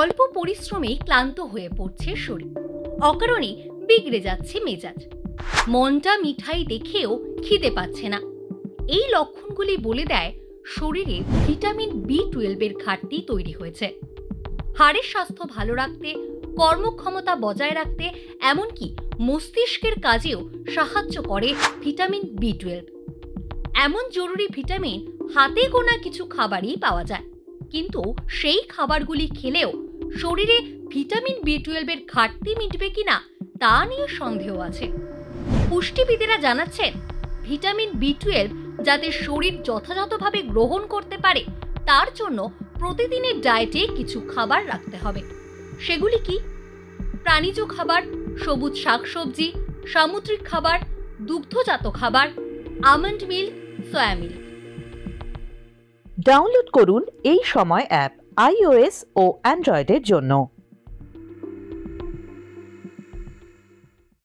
অল্প পরিশ্রমেই ক্লান্ত হয়ে পড়ছে শরীর, অকারণে বিগড়ে যাচ্ছে মেজাজ, মনটা মিঠাই দেখেও খিদে পাচ্ছে না। এই লক্ষণগুলি বলে দেয় শরীরে ভিটামিন B12 এর ঘাটতি তৈরি হয়েছে। হাড়ের স্বাস্থ্য ভালো রাখতে, কর্মক্ষমতা বজায় রাখতে, এমনকি মস্তিষ্কের কাজেও সাহায্য করে ভিটামিন B12। এমন জরুরি ভিটামিন হাতে গোনা কিছু খাবারই পাওয়া যায়, কিন্তু সেই খাবারগুলি খেলেও শরীরে ভিটামিন B12 এর ঘাটতি মিটবে কিনা তা নিয়ে সন্দেহ আছে। পুষ্টিবিদেরা জানাচ্ছেন, ভিটামিন B12 যাতে শরীর যথাযথভাবে গ্রহণ করতে পারে তার জন্য প্রতিদিনের ডায়েটে কিছু খাবার রাখতে হবে। সেগুলি কি? প্রাণীজ খাবার, সবুজ শাকসবজি, সামুদ্রিক খাবার, দুগ্ধজাত খাবার, almond milk, soya milk. Download করুন এই সময় অ্যাপ iOS ও অ্যান্ড্রয়েডের জন্য।